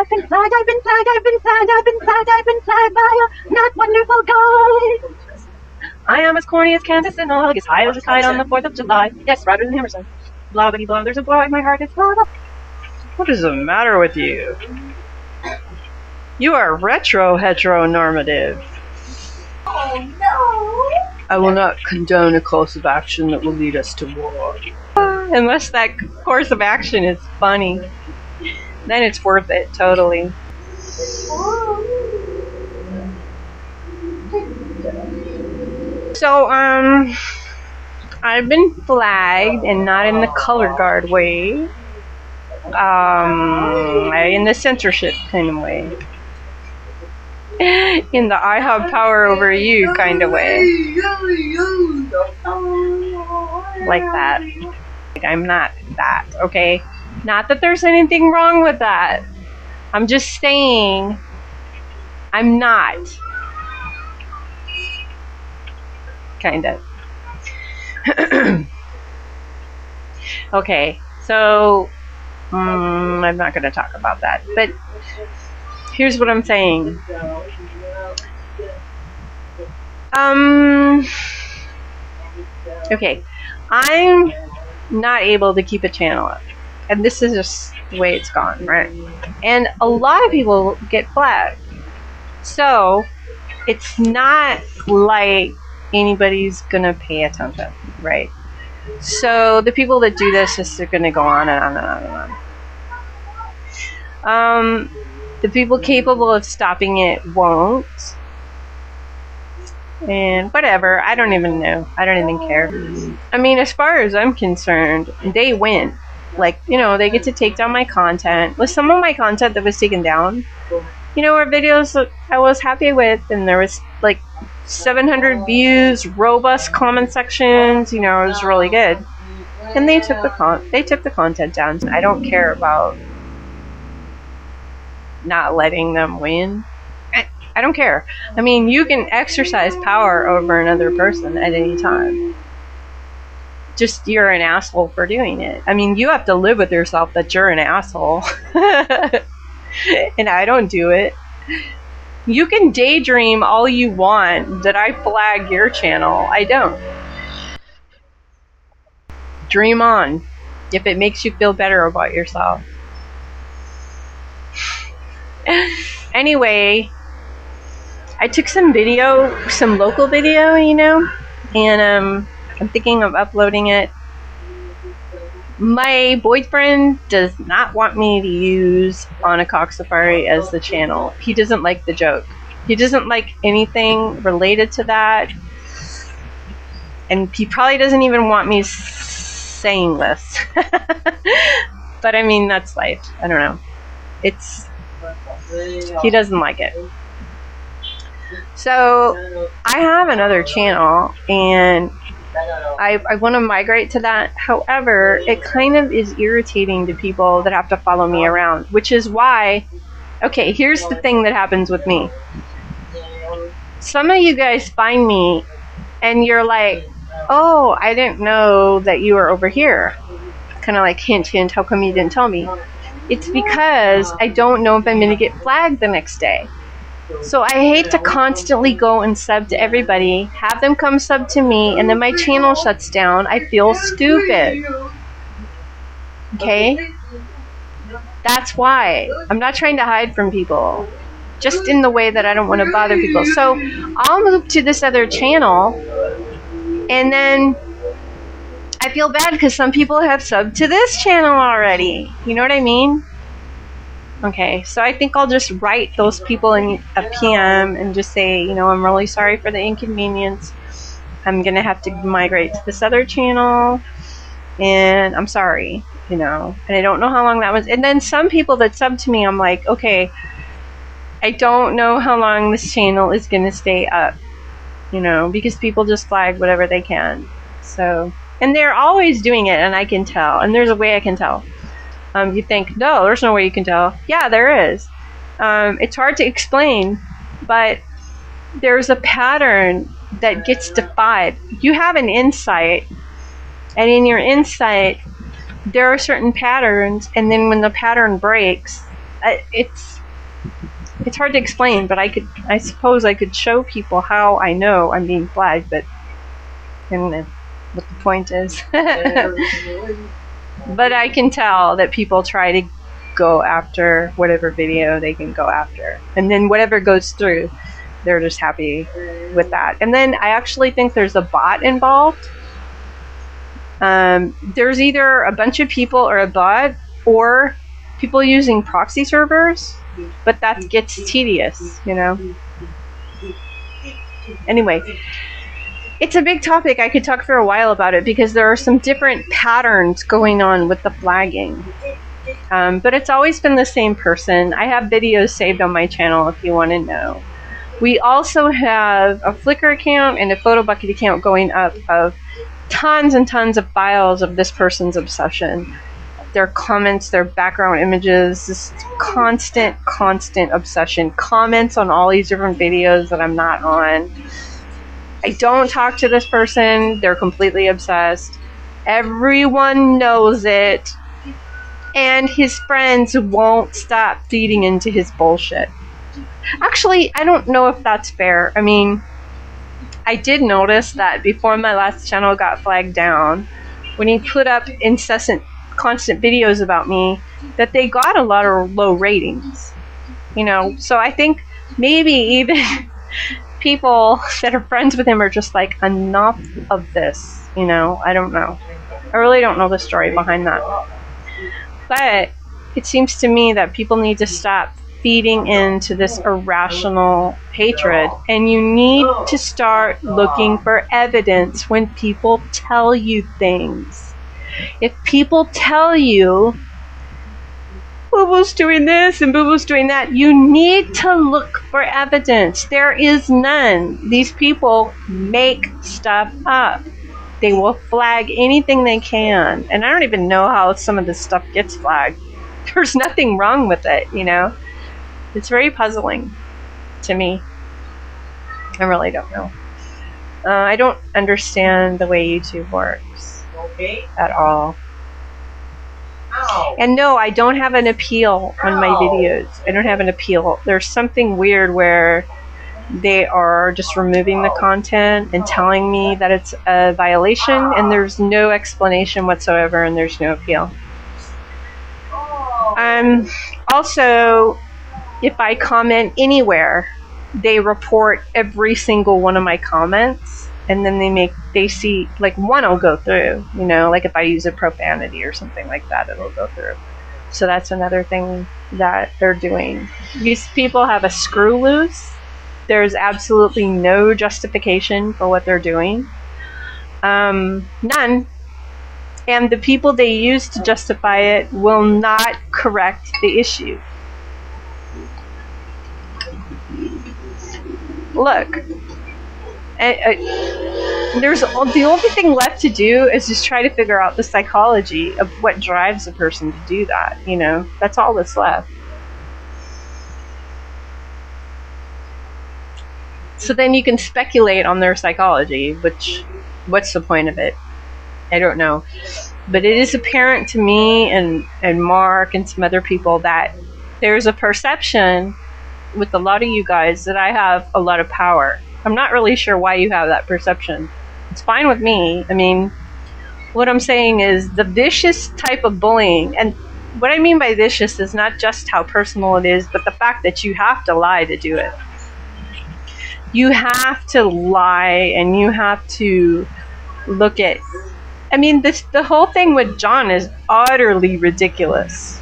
I've been flagged, I've been flagged, I've been flagged, I've been flagged, I've been flagged by a not wonderful guy. I am as corny as Kansas and all, as high as a kite on the 4th of July. Yes, rather than Hammerstein. Blah, blah, blah, there's a blah in my heart, it's blah, blah. What is the matter with you? You are retro-heteronormative. Oh no! I will not condone a course of action that will lead us to war. Unless that course of action is funny. Then it's worth it, totally. So, I've been flagged, and not in the color guard way. In the censorship kind of way. In the I have power over you kind of way. Like that. I'm not that, okay? Not that there's anything wrong with that. I'm just saying I'm not. Kind of. Okay, so I'm not going to talk about that, but here's what I'm saying. Okay, I'm not able to keep a channel up, and this is just the way it's gone, right? And a lot of people get flagged, so it's not like anybody's gonna pay attention, right? So the people that do this just are gonna go on and on and on and on. The people capable of stopping it won't. And whatever, I don't even know. I don't even care. I mean, as far as I'm concerned, they win. Like, you know, they get to take down my content. With some of my content that was taken down, you know, were videos that I was happy with, and there was like 700 views, robust comment sections, you know, it was really good. And they took the content down. I don't care about not letting them win. I don't care. I mean, you can exercise power over another person at any time. Just you're an asshole for doing it. I mean, you have to live with yourself that you're an asshole. And I don't do it. You can daydream all you want that I flag your channel. I don't. Dream on, if it makes you feel better about yourself. Anyway, I took some video, some local video, you know, and I'm thinking of uploading it. My boyfriend does not want me to use On a Cock Safari as the channel. He doesn't like the joke. He doesn't like anything related to that. And he probably doesn't even want me saying this. But I mean, that's life. I don't know. He doesn't like it. So I have another channel, and I want to migrate to that. However, it kind of is irritating to people that have to follow me around, which is why, okay, here's the thing that happens with me. Some of you guys find me and you're like, oh, I didn't know that you were over here. Kind of like, hint, hint, how come you didn't tell me? It's because I don't know if I'm going to get flagged the next day. So I hate to constantly go and sub to everybody, have them come sub to me, and then my channel shuts down. I feel stupid. Okay? That's why. I'm not trying to hide from people. Just in the way that I don't want to bother people. So I'll move to this other channel, and then I feel bad because some people have subbed to this channel already. You know what I mean? Okay, so I think I'll just write those people in a PM and just say, you know, I'm really sorry for the inconvenience. I'm going to have to migrate to this other channel, and I'm sorry, you know. And I don't know how long that was. And then some people that sub to me, I'm like, okay, I don't know how long this channel is going to stay up, you know, because people just flag whatever they can. So, and they're always doing it, and I can tell. And there's a way I can tell. You think, no, there's no way you can tell. Yeah, there is. It's hard to explain, but there's a pattern that gets defied. You have an insight, and in your insight, there are certain patterns, and then when the pattern breaks, it's hard to explain, but I suppose I could show people how I know I'm being flagged, but I don't know what the point is. But I can tell that people try to go after whatever video they can go after, and then whatever goes through, they're just happy with that. And then I actually think there's a bot involved. There's either a bunch of people or a bot, or people using proxy servers, but that gets tedious, you know. Anyway, it's a big topic. I could talk for a while about it because there are some different patterns going on with the flagging. But it's always been the same person. I have videos saved on my channel if you want to know. We also have a Flickr account and a PhotoBucket account going up of tons and tons of files of this person's obsession. Their comments, their background images, this constant obsession. Comments on all these different videos that I'm not on. I don't talk to this person. They're completely obsessed. Everyone knows it. And his friends won't stop feeding into his bullshit. Actually, I don't know if that's fair. I mean, I did notice that before my last channel got flagged down, when he put up constant videos about me, that they got a lot of low ratings. You know, so I think maybe even people that are friends with him are just like, enough of this, you know. I don't know. I really don't know the story behind that. But it seems to me that people need to stop feeding into this irrational hatred, and you need to start looking for evidence when people tell you things. If people tell you Boo-Boo's doing this and Boo-Boo's doing that, you need to look for evidence. There is none. These people make stuff up. They will flag anything they can. And I don't even know how some of this stuff gets flagged. There's nothing wrong with it, you know? It's very puzzling to me. I really don't know. I don't understand the way YouTube works at all. And no, I don't have an appeal on my videos. I don't have an appeal. There's something weird where they are just removing the content and telling me that it's a violation, and there's no explanation whatsoever, and there's no appeal. Also, if I comment anywhere, they report every single one of my comments, and then they see, like, one will go through, you know, like if I use a profanity or something like that, it'll go through. So that's another thing that they're doing. These people have a screw loose. There's absolutely no justification for what they're doing. None. And the people they use to justify it will not correct the issue. Look, there's the only thing left to do is just try to figure out the psychology of what drives a person to do that. You know, that's all that's left. So then you can speculate on their psychology, which, what's the point of it? I don't know. But it is apparent to me and Mark and some other people that there's a perception with a lot of you guys that I have a lot of power. I'm not really sure why you have that perception. It's fine with me. I mean, what I'm saying is the vicious type of bullying, and what I mean by vicious is not just how personal it is, but the fact that you have to lie to do it. You have to lie, and you have to look at... I mean, the whole thing with John is utterly ridiculous.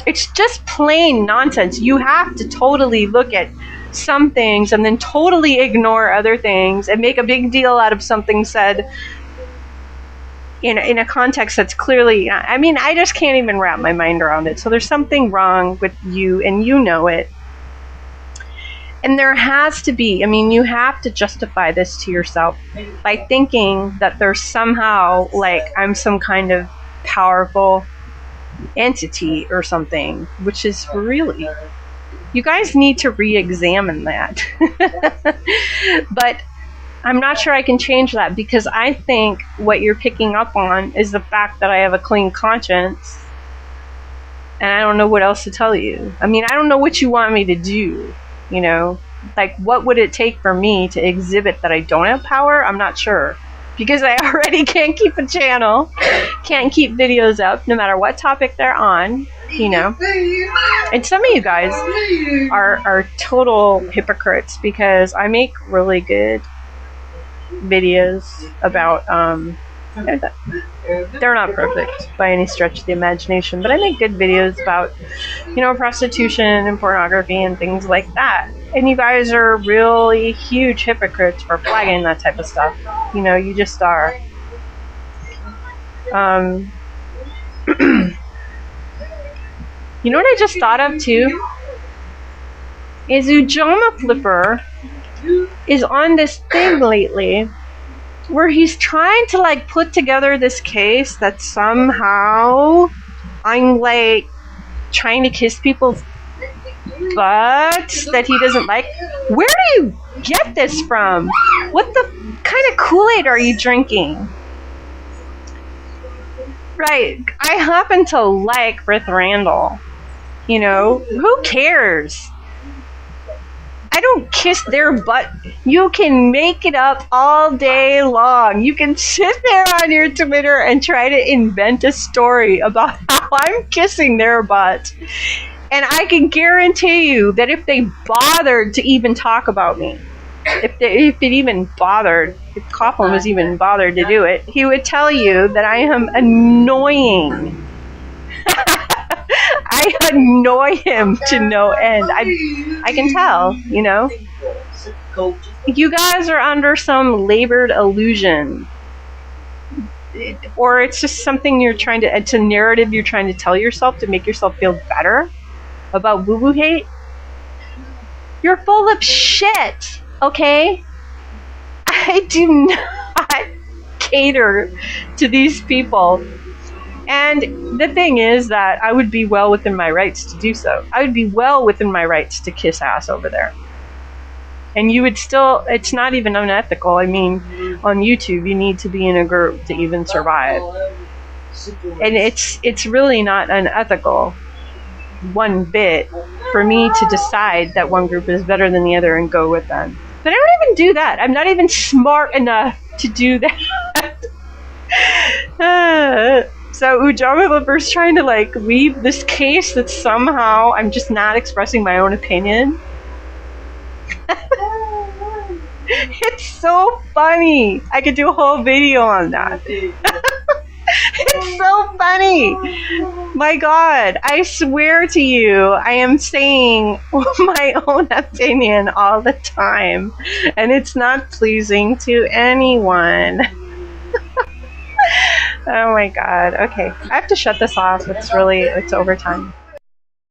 It's just plain nonsense. You have to totally look at some things and then totally ignore other things and make a big deal out of something said in a context that's clearly... I mean, I just can't even wrap my mind around it. So there's something wrong with you, and you know it. And there has to be, I mean, you have to justify this to yourself by thinking that there's somehow, like, I'm some kind of powerful entity or something, which is really... You guys need to re-examine that. But I'm not sure I can change that, because I think what you're picking up on is the fact that I have a clean conscience. And I don't know what else to tell you. I mean, I don't know what you want me to do, you know? Like, what would it take for me to exhibit that I don't have power? I'm not sure. Because I already can't keep a channel, can't keep videos up, no matter what topic they're on, you know? And some of you guys are total hypocrites, because I make really good videos about, they're not perfect by any stretch of the imagination, but I make good videos about, you know, prostitution and pornography and things like that. And you guys are really huge hypocrites for flagging that type of stuff. You know, you just are. You know what I just thought of too? Is Ujama Flipper is on this thing lately where he's trying to like put together this case that somehow I'm like trying to kiss people's butts that he doesn't like. Where do you get this from? What the kind of Kool-Aid are you drinking? Right, I happen to like Frith Randall. You know, who cares? I don't kiss their butt. You can make it up all day long. You can sit there on your Twitter and try to invent a story about how I'm kissing their butt. And I can guarantee you that if they bothered to even talk about me, if it even bothered, if Coughlin was even bothered to do it, he would tell you that I am annoying. I annoy him to no end. I can tell, you know. You guys are under some labored illusion. Or it's just something you're trying to, it's a narrative you're trying to tell yourself to make yourself feel better about woo-woo hate. You're full of shit, okay? I do not cater to these people. And the thing is that I would be well within my rights to do so. I would be well within my rights to kiss ass over there. And you would still, it's not even unethical. I mean, on YouTube, you need to be in a group to even survive. And it's really not unethical one bit for me to decide that one group is better than the other and go with them. But I don't even do that. I'm not even smart enough to do that. So Ujama Flipper's trying to like weave this case that somehow I'm just not expressing my own opinion. It's so funny. I could do a whole video on that. It's so funny. My God, I swear to you, I am saying my own opinion all the time, and it's not pleasing to anyone. Oh my God. Okay, I have to shut this off. It's overtime.